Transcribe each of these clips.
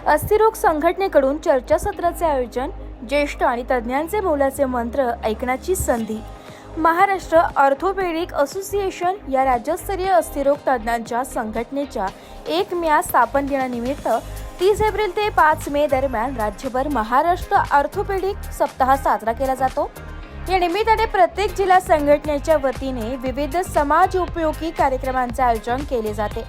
अस्थिरोग संघटनेकडून चर्चासत्राचे आयोजन, ज्येष्ठ आणि तज्ज्ञांचे मोलाचे मंत्र ऐकण्याची संधी। महाराष्ट्र ऑर्थोपेडिक असोसिएशन या राज्यस्तरीय अस्थिरोग तज्ज्ञांच्या संघटनेच्या 1 मे स्थापन दिनानिमित्त 30 एप्रिल ते 5 मे दरम्यान राज्यभर महाराष्ट्र ऑर्थोपेडिक सप्ताह साजरा केला जातो। या निमित्ताने प्रत्येक जिल्हा संघटनेच्या वतीने विविध समाज उपयोगी कार्यक्रमांचे आयोजन केले जाते।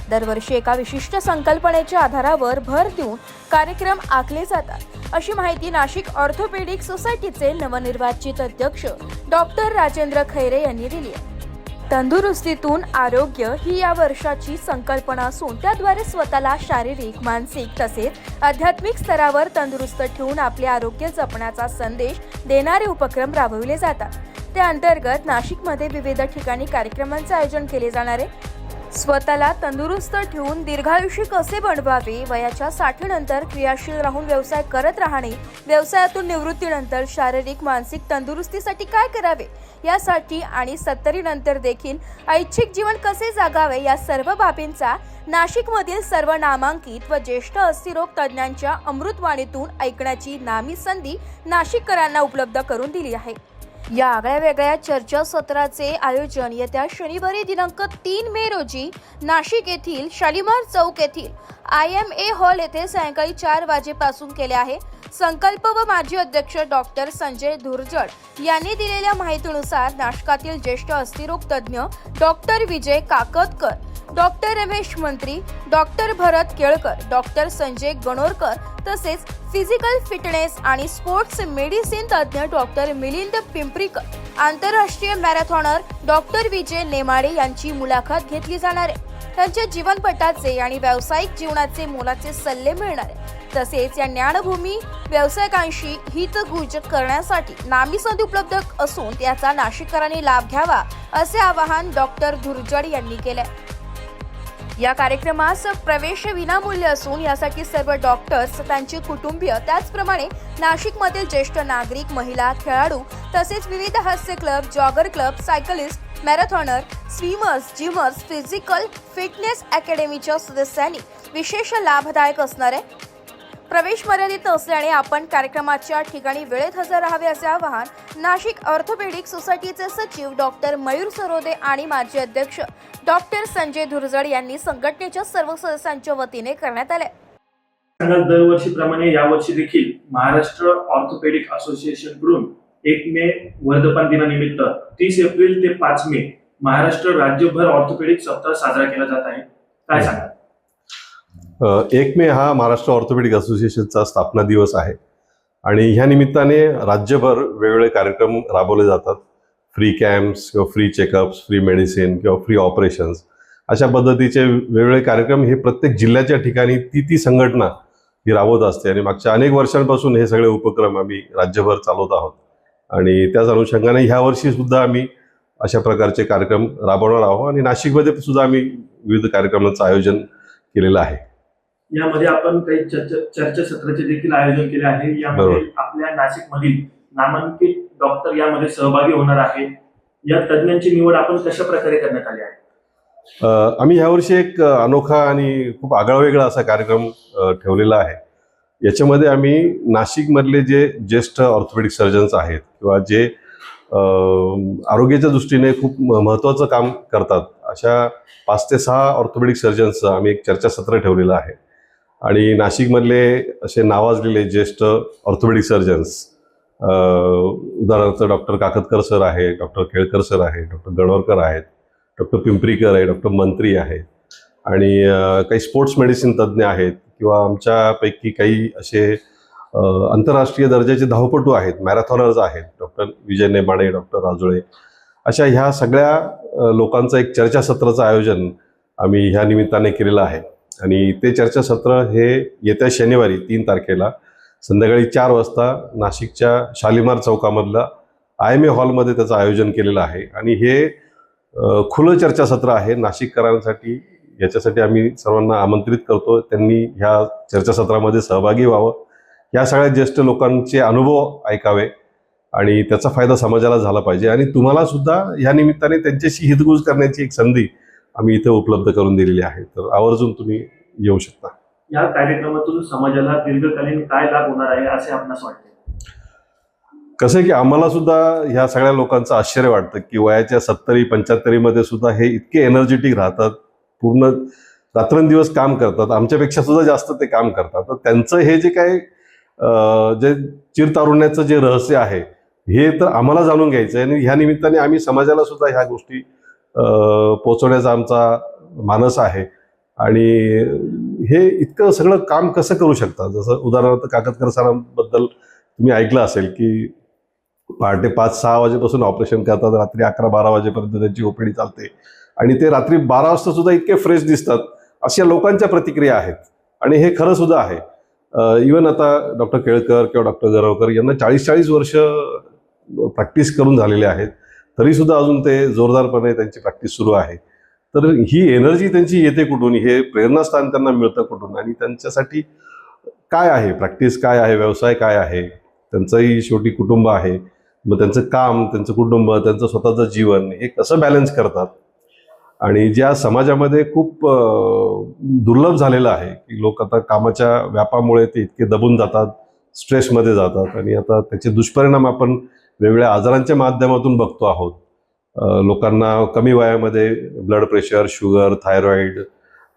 दरवर्षी एका विशिष्ट संकल्पनेच्या आधारावर भर देऊन कार्यक्रम आखले जातात, अशी माहिती नाशिक ऑर्थोपेडिक सोसायटीचे नवनिर्वाचित अध्यक्ष डॉक्टर राजेंद्र खैरे यांनी दिली आहे। तंदुरुस्तीतून आरोग्य ही या वर्षाची संकल्पना असून त्याद्वारे स्वतःला शारीरिक, मानसिक तसेच आध्यात्मिक स्तरावर तंदुरुस्त ठेवून आपले आरोग्य जपण्याचा संदेश देणारे उपक्रम राबविले जातात। त्या अंतर्गत नाशिकमध्ये विविध ठिकाणी कार्यक्रमांचे आयोजन केले जाणार आहे। स्वतःला तंदुरुस्त ठेवून दीर्घायुषी कसे बनवावे, वयाच्या 60 नंतर क्रियाशील राहून व्यवसाय करत राहणे, व्यवसायातून निवृत्तीनंतर शारीरिक मानसिक तंदुरुस्तीसाठी काय करावे यासाठी आणि 70 नंतर देखील ऐच्छिक जीवन कसे जगावे या सर्व बाबींचा नाशिकमधील सर्व नामांकित व ज्येष्ठ अस्थिरोग तज्ज्ञांच्या अमृतवाणीतून ऐकण्याची नामी संधी नाशिककरांना उपलब्ध करून दिली आहे। या आगळ्यावेगळ्या चर्चासत्राचे आयोजन येत्या शनिवारी दिनांक 3 मे रोजी नाशिक येथील शालिमार चौक येथील IMA हॉल येथे सायंकाळी 4 वाजेपासून केले आहे। संकल्प व माजी अध्यक्ष डॉक्टर संजय धुर्जड यांनी दिलेल्या माहितीनुसार नाशकातील ज्येष्ठ अस्थिरोग तज्ज्ञ डॉक्टर विजय काकतकर, डॉक्टर रमेश मंत्री, डॉक्टर भरत केळकर, डॉक्टर संजय गणोरकर तसेच फिजिकल फिटनेस आणि स्पोर्ट्स मेडिसिन तज्ज्ञ डॉक्टर मिलिंद पिंपरीकर, आंतरराष्ट्रीय मॅरेथॉनर डॉक्टर विजय नेमाडे यांची मुलाखत घेतली जाणार आहे। त्यांच्या जीवनपटाचे आणि व्यावसायिक जीवनाचे मोलाचे सल्ले मिळणार आहे। तसेच या ज्ञानभूमी व्यावसायिकांशी हितगुज करण्यासाठी नामी संधी उपलब्ध असून त्याचा नाशिककरांनी लाभ घ्यावा असे आवाहन डॉक्टर धुर्जड यांनी केले। या कार्यक्रमास प्रवेश विनामूल्य असून यासाठी सर्व डॉक्टर्स, त्यांचे कुटुंबीय, त्याचप्रमाणे नाशिकमधील ज्येष्ठ नागरिक, महिला, खेळाडू तसेच विविध हास्य club, jogger club, cyclist, marathoner, swimmers, gymmers, physical fitness अकॅडमीच्या सदस्यांनी विशेष लाभदायक असणार आहे। प्रवेश मर्यादित असल्याने आपण कार्यक्रमाच्या ठिकाणी वेळेत हजर राहावे असे आवाहन नाशिक ऑर्थोपेडिक सोसायटीचे सचिव डॉक्टर मयूर सरोदे आणि माजी अध्यक्ष डॉक्टर संजय धुर्जड यांनी संघटनेच्या सर्व सदस्यांच्या वतीने करण्यात आले। दरवर्षीप्रमाणे यावर्षी देखील महाराष्ट्र ऑर्थोपेडिक असोसिएशन कडून 1 मे वर्धापन दिनानिमित्त 30 एप्रिल ते 5 मे महाराष्ट्र राज्यभर ऑर्थोपेडिक सप्ताह साजरा केला जात आहे। काय सांगा? 1 मे हा महाराष्ट्र ऑर्थोपेडिक असोसिएशनचा स्थापना दिवस आहे आणि ह्या निमित्ताने राज्यभर वेगवेगळे कार्यक्रम राबवले जातात। फ्री कॅम्प्स किंवा फ्री चेकअप्स, फ्री मेडिसिन किंवा फ्री ऑपरेशन्स अशा पद्धतीचे वेगवेगळे कार्यक्रम हे प्रत्येक जिल्ह्याच्या ठिकाणी ती संघटना ही राबवत असते आणि मागच्या अनेक वर्षांपासून हे सगळे उपक्रम आम्ही राज्यभर चालवत आहोत आणि त्याच अनुषंगाने ह्या वर्षी सुद्धा आम्ही अशा प्रकारचे कार्यक्रम राबवणार आहोत आणि नाशिकमध्ये सुद्धा आम्ही विविध कार्यक्रमांचं आयोजन केलेलं आहे। यामध्ये आपण काही चर्चासत्राचे देखील आयोजन केले आहे। यामध्ये आपल्या नाशिकमधील नामांकित डॉक्टर यामध्ये सहभागी होणार आहे। या तज्ज्ञांची निवड आपण कशा प्रकारे करण्यात आली आहे? आम्ही यावर्षी एक अनोखा आणि खूप आगळावेगळा असा कार्यक्रम ठेवलेला आहे। याच्यामध्ये आम्ही नाशिकमधले जे ज्येष्ठ ऑर्थोपेडिक सर्जन्स आहेत किंवा जे आरोग्याच्या दृष्टीने खूप महत्त्वाचं काम करतात अशा 5 ते 6 ऑर्थोपेडिक सर्जन्सचं आम्ही एक चर्चासत्र ठेवलेलं आहे आणि नाशिकमधले असे नावाजलेले ज्येष्ठ ऑर्थोपेडिक सर्जन्स उदाहरणार्थ डॉक्टर काकतकर सर आहे, डॉक्टर केळकर सर आहे, डॉक्टर गणोरकर आहेत, डॉक्टर पिंपरीकर आहे, डॉक्टर मंत्री आहेत आणि काही स्पोर्ट्स मेडिसिन तज्ज्ञ आहेत किंवा आमच्यापैकी काही असे आंतरराष्ट्रीय दर्जाचे धावपटू आहेत, मॅरेथॉनर्स आहेत, डॉक्टर विजय नेमाडे, डॉक्टर राजुळे, अशा ह्या सगळ्या लोकांचं एक चर्चासत्राचं आयोजन आम्ही ह्या निमित्ताने केलेलं आहे आणि ते चर्चासत्र हे येत्या शनिवारी 3 तारखेला संध्याकाळी 4 वाजता नाशिकच्या शालिमार चौकामधला IMA हॉलमध्ये त्याचं आयोजन केलेलं आहे आणि हे खुलं चर्चासत्र आहे नाशिककरांसाठी। याच्यासाठी आम्ही सर्वांना आमंत्रित करतो, त्यांनी ह्या चर्चासत्रामध्ये सहभागी व्हावं, या सगळ्या ज्येष्ठ लोकांचे अनुभव ऐकावे आणि त्याचा फायदा समाजाला झाला पाहिजे आणि तुम्हाला सुद्धा ह्या निमित्ताने त्यांच्याशी हितगुज करण्याची एक संधी आम्ही इथे उपलब्ध करून दिलेली आहे। तर आवर्जून तुम्ही येऊ शकता। या कार्यक्रमातून समाजाला दीर्घकालीन काय लाभ होणार आहे असे आपणास वाटते? कसं आहे की आम्हाला सुद्धा ह्या सगळ्या लोकांचं आश्चर्य वाटतं की वयाच्या 70-75 मध्ये सुद्धा हे इतके एनर्जेटिक राहतात, पूर्ण रात्रंदिवस काम करतात, आमच्यापेक्षा सुद्धा जास्त ते काम करतात. तर त्यांचं हे जे काय जे चिरतारुण्याचं जे रहस्य आहे हे तर आम्हाला जाणून घ्यायचं आहे, आणि ह्या निमित्ताने आम्ही समाजाला सुद्धा ह्या गोष्टी पोहोचवण्याचा आमचा मानस आहे. आणि हे इतकं सगळं काम कसं करू शकतात, जसं उदाहरणार्थ काकतकर सरांबद्दल तुम्ही ऐकलं असेल की पहाटे 5-6 वाजेपासून ऑपरेशन करतात, रात्री 11-12 वाजेपर्यंत त्यांची ओपीडी चालते, आणि ते रात्री 12 वाजता सुद्धा इतके फ्रेश दिसतात. अशा लोकांच्या प्रतिक्रिया आहेत, आणि हे खरं सुद्धा आहे. इवन आता डॉक्टर केळकर किंवा डॉक्टर गरवकर यांना 40-40 वर्ष प्रॅक्टिस करून झालेले आहेत, तरी सुद्धा अजून ते जोरदारपणे त्यांची प्रॅक्टिस सुरू आहे. तर ही एनर्जी त्यांची येते कुठून, हे प्रेरणास्थान त्यांना मिळतं कुठून, आणि त्यांच्यासाठी काय आहे प्रॅक्टिस, काय आहे व्यवसाय, काय आहे त्यांचंही शेवटी कुटुंब आहे. मग त्यांचं काम, त्यांचं कुटुंब, त्यांचं स्वतःचं जीवन हे कसं बॅलन्स करतात. आणि ज्या समाजामध्ये खूप दुर्लभ झालेलं आहे की लोक आता कामाच्या व्यापामुळे ते इतके दबून जातात, स्ट्रेसमध्ये जातात, आणि आता त्याचे दुष्परिणाम आपण वेगवेगळ्या आजारांच्या माध्यमातून बघतो आहोत. लोकांना कमी वयामध्ये ब्लड प्रेशर, शुगर, थायरॉइड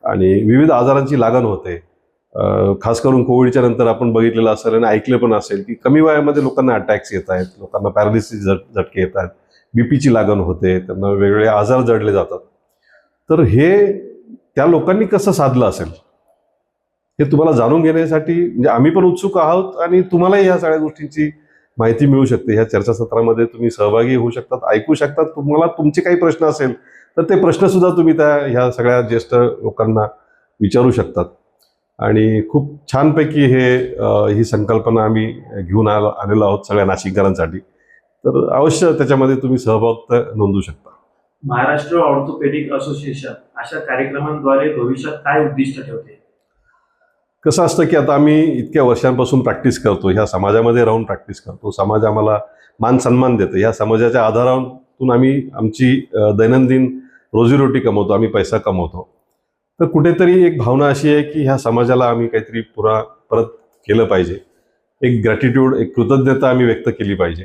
आणि विविध आजारांची लागण होते. खास करून कोविडच्या नंतर आपण बघितलेलं असेल आणि ऐकलं पण असेल की कमी वयामध्ये लोकांना अटॅक्स येत आहेत, लोकांना पॅरालिसिस झटके येत आहेत, बीपीची लागण होते, त्यांना वेगवेगळे आजार जडले जातात. तर हे त्या लोकांनी कसं साधलं असेल हे तुम्हाला जाणून घेण्यासाठी म्हणजे आम्ही पण उत्सुक आहोत, आणि तुम्हालाही ह्या सगळ्या गोष्टींची माहिती मिळू शकते. ह्या चर्चासत्रामध्ये तुम्ही सहभागी होऊ शकतात, ऐकू शकतात. तुम्हाला तुमचे काही प्रश्न असेल तर ते प्रश्न सुद्धा तुम्ही ह्या सगळ्या ज्येष्ठ लोकांना विचारू शकतात. आणि खूप छानपैकी ही संकल्पना आम्ही घेऊन आलेलो आहोत सगळ्या नाशिककरांसाठी. तर अवश्य त्याच्यामध्ये तुम्ही सहभाग नोंदवू शकता. महाराष्ट्र ऑर्थोपेडिक असोसिएशन अशा कार्यक्रमांद्वारे भविष्यात काय उद्दिष्ट ठेवते? कसं असतं की आता आम्ही इतक्या वर्षांपासून प्रॅक्टिस करतो, ह्या समाजामध्ये राहून प्रॅक्टिस करतो, समाज आम्हाला मान सन्मान देतो, ह्या समाजाच्या आधारातून आम्ही आमची दैनंदिन रोजीरोटी कमवतो, आम्ही पैसा कमवतो. तर कुठेतरी एक भावना अशी आहे की ह्या समाजाला आम्ही काहीतरी परत केलं पाहिजे. एक ग्रॅटिट्यूड, एक कृतज्ञता आम्ही व्यक्त केली पाहिजे,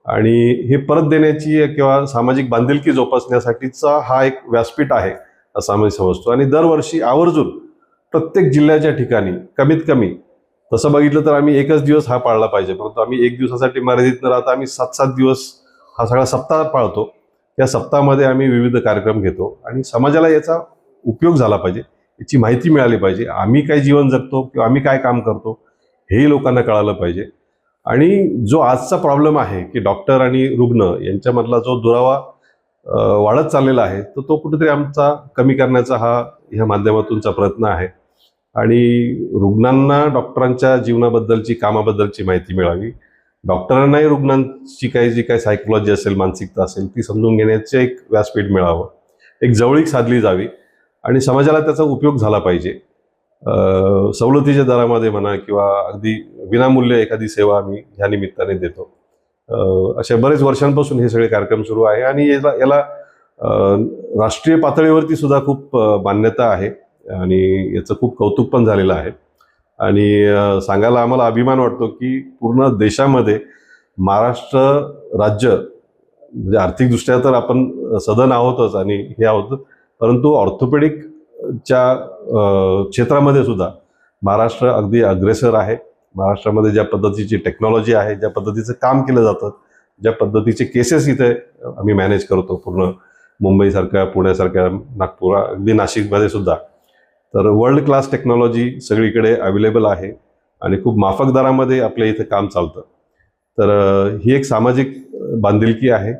आणि हे परत देण्याची किंवा सामाजिक बांधिलकी जोपासण्यासाठीचा हा एक व्यासपीठ आहे असं आम्ही समजतो. आणि दरवर्षी आवर्जून प्रत्येक जिल्ह्याच्या ठिकाणी कमीत कमी तसं बघितलं तर आम्ही एकच दिवस हा पाळला पाहिजे, परंतु आम्ही एक दिवसासाठी मर्यादित न राहता आम्ही 7-7 दिवस हा सगळा सप्ताह पाळतो. या सप्ताहामध्ये आम्ही विविध कार्यक्रम घेतो, आणि समाजाला याचा उपयोग झाला पाहिजे, याची माहिती मिळाली पाहिजे. आम्ही काय जीवन जगतो किंवा आम्ही काय काम करतो हेही लोकांना कळालं पाहिजे. आणि जो आजचा प्रॉब्लेम आहे की डॉक्टर आणि रुग्ण यांच्यामधला जो दुरावा वाढत चाललेला आहे, तर तो कुठेतरी आमचा कमी करण्याचा ह्या माध्यमातूनचा प्रयत्न आहे. आणि रुग्णांना डॉक्टरांच्या जीवनाबद्दलची, कामाबद्दलची माहिती मिळावी, डॉक्टरांनाही रुग्णांची जी काही सायकोलॉजी असेल, मानसिकता असेल ती समजून घेण्याचे एक व्यासपीठ मिळावं, एक जवळीक साधली जावी, आणि समाजाला त्याचा उपयोग झाला पाहिजे. सवलतीच्या दरामध्ये म्हणा किंवा अगदी विनामूल्य एखादी सेवा आम्ही ह्या निमित्ताने देतो. अशा बरेच वर्षांपासून हे सगळे कार्यक्रम सुरू आहे, आणि याला राष्ट्रीय पातळीवरती सुद्धा खूप मान्यता आहे, आणि याचं खूप कौतुक पण झालेलं आहे. आणि सांगायला आम्हाला अभिमान वाटतो की पूर्ण देशामध्ये महाराष्ट्र राज्य म्हणजे आर्थिकदृष्ट्या तर आपण सधन आहोतच आणि हे आहोत, परंतु ऑर्थोपेडिकच्या क्षेत्रामध्ये सुद्धा महाराष्ट्र अगदी अग्रेसर आहे. महाराष्ट्रामध्ये ज्या पद्धतीची टेक्नॉलॉजी आहे, ज्या पद्धतीचं काम केलं जातं, ज्या पद्धतीचे केसेस इथे आम्ही मॅनेज करतो, पूर्ण मुंबईसारख्या, पुण्यासारख्या, नागपूर, अगदी नाशिकमध्ये सुद्धा, तर वर्ल्ड क्लास टेक्नॉलॉजी सगळीकडे अवेलेबल आहे, आणि खूप माफक दरामध्ये आपल्या इथे काम चालतं. तर ही एक सामाजिक बांधिलकी आहे,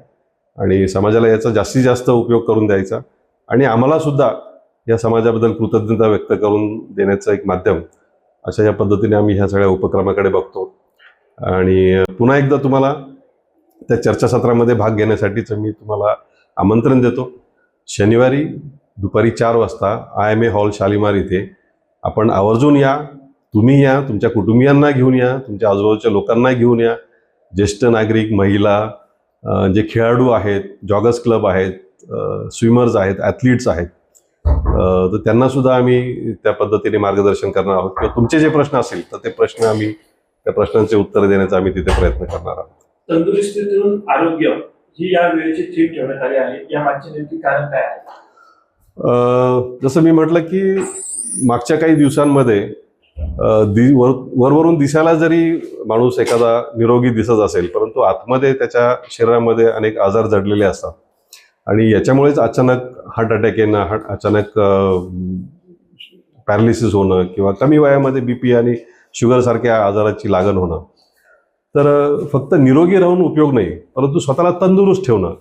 आणि समाजाला याचा जास्तीत जास्त उपयोग करून द्यायचा, आणि आम्हाला सुद्धा या समाजाबद्दल कृतज्ञता व्यक्त करून देण्याचं एक माध्यम, अशा या पद्धतीने आम्ही ह्या सगळ्या उपक्रमाकडे बघतो. आणि पुन्हा एकदा तुम्हाला त्या चर्चासत्रामध्ये भाग घेण्यासाठीचं मी तुम्हाला आमंत्रण देतो. शनिवारी दुपारी 4 वाजता IMA हॉल शालिमार इथे आपण आवर्जून या. तुम्ही या, तुमच्या कुटुंबियांना घेऊन या, तुमच्या आजूबाजूच्या लोकांना घेऊन या. ज्येष्ठ नागरिक, महिला, जे खेळाडू आहेत, जॉगर्स क्लब आहेत, स्विमर्स आहेत, ॲथलीट्स आहेत, तर त्यांना सुद्धा आम्ही त्या पद्धतीने मार्गदर्शन करणार आहोत किंवा तुमचे जे प्रश्न असतील तर ते प्रश्न आम्ही त्या प्रश्नांचे उत्तर देण्याचा आम्ही तिथे प्रयत्न करणार आहोत. तंदुरुस्तीतून आरोग्य ही या वेळेची थीम ठेवण्यात आली आहे. या मागचे नेमके कारण काय आहे? जसं मी म्हटलं की मागच्या काही दिवसांमध्ये वरवरून दिसायला जरी माणूस एखादा निरोगी दिसत असेल, परंतु आतमध्ये त्याच्या शरीरामध्ये अनेक आजार जडलेले असतात आणि याच्यामुळेच अचानक हार्ट अटॅक येणं, अचानक पॅरालिसिस होणं किंवा कमी वयामध्ये BP आणि शुगरसारख्या आजाराची लागण होणं. तर फक्त निरोगी राहून उपयोग नाही, परंतु स्वतःला तंदुरुस्त ठेवणं,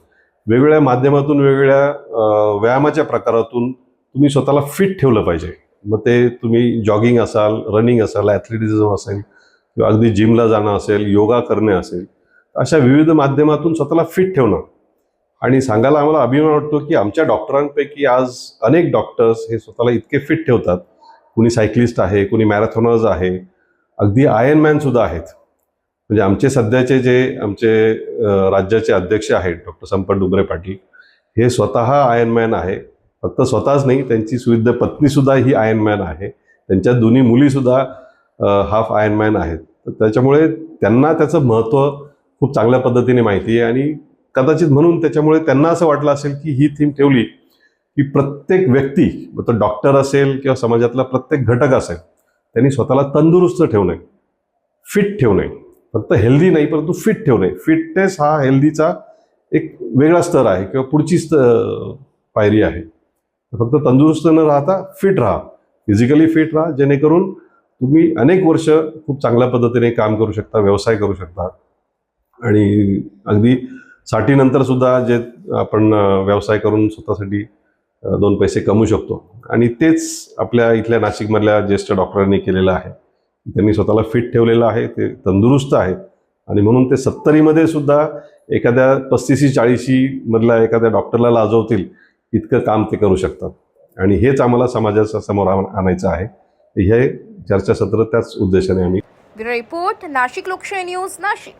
वेगवेगळ्या माध्यमातून, वेगवेगळ्या व्यायामाच्या प्रकारातून तुम्ही स्वतःला फिट ठेवलं पाहिजे. मग ते तुम्ही जॉगिंग असाल, रनिंग असाल, ॲथलेटिझम असेल किंवा अगदी जिमला जाणं असेल, योगा करणे असेल, अशा विविध माध्यमातून स्वतःला फिट ठेवणं. आणि सांगायला आम्हाला अभिमान वाटतो की आमच्या डॉक्टरांपैकी आज अनेक डॉक्टर्स हे स्वतःला इतके फिट ठेवतात. कुणी सायकलिस्ट आहे, कुणी मॅरेथॉनर्स आहे, अगदी आयर्नमॅन सुद्धा आहेत. म्हणजे आमचे सध्याचे जे आमचे राज्याचे अध्यक्ष आहेत डॉक्टर संपत डुंगरे पाटील, हे स्वतः आयर्नमॅन आहे. फक्त स्वतःच नाही, त्यांची सुविद्य पत्नीसुद्धा ही आयर्नमॅन आहे. त्यांच्या दोन्ही मुलीसुद्धा हाफ आयर्नमॅन आहेत. तर त्याच्यामुळे त्यांना त्याचं महत्त्व खूप चांगल्या पद्धतीने माहिती आहे आणि कदाचित म्हणून त्याच्यामुळे त्यांना असं वाटलं असेल की ही थीम ठेवली की प्रत्येक व्यक्ती, तो डॉक्टर असेल किंवा समाजातला प्रत्येक घटक असेल, त्यांनी स्वतःला तंदुरुस्त ठेवणे, फिट ठेवणे, फक्त हेल्दी नाही परंतु फिट ठेवणे. फिटनेस हा हेल्दीचा एक वेगळा स्तर आहे किंवा पुढची पायरी आहे. फक्त तंदुरुस्त न राहता फिट राहा, फिजिकली फिट राहा, जेणेकरून तुम्ही अनेक वर्ष खूप चांगल्या पद्धतीने काम करू शकता, व्यवसाय करू शकता आणि अगदी 60 नंतर सुद्धा जे आपण व्यवसाय करून स्वतःसाठी 2 पैसे कमवू शकतो. आणि तेच आपल्या इथल्या नाशिकमधल्या ज्येष्ठ डॉक्टरांनी केलेलं आहे. त्यांनी स्वतःला फिट ठेवलेलं आहे, ते तंदुरुस्त आहेत आणि म्हणून ते 70मध्ये सुद्धा एखाद्या 35-40 मधल्या एखाद्या डॉक्टरला लाजवतील इतकं काम ते करू शकतात. आणि हेच आम्हाला समाजाच्या समोर आणायचं आहे. हे चर्चासत्र त्याच उद्देशाने आम्ही. ब्युरो रिपोर्ट, नाशिक लोकशाही न्यूज, नाशिक.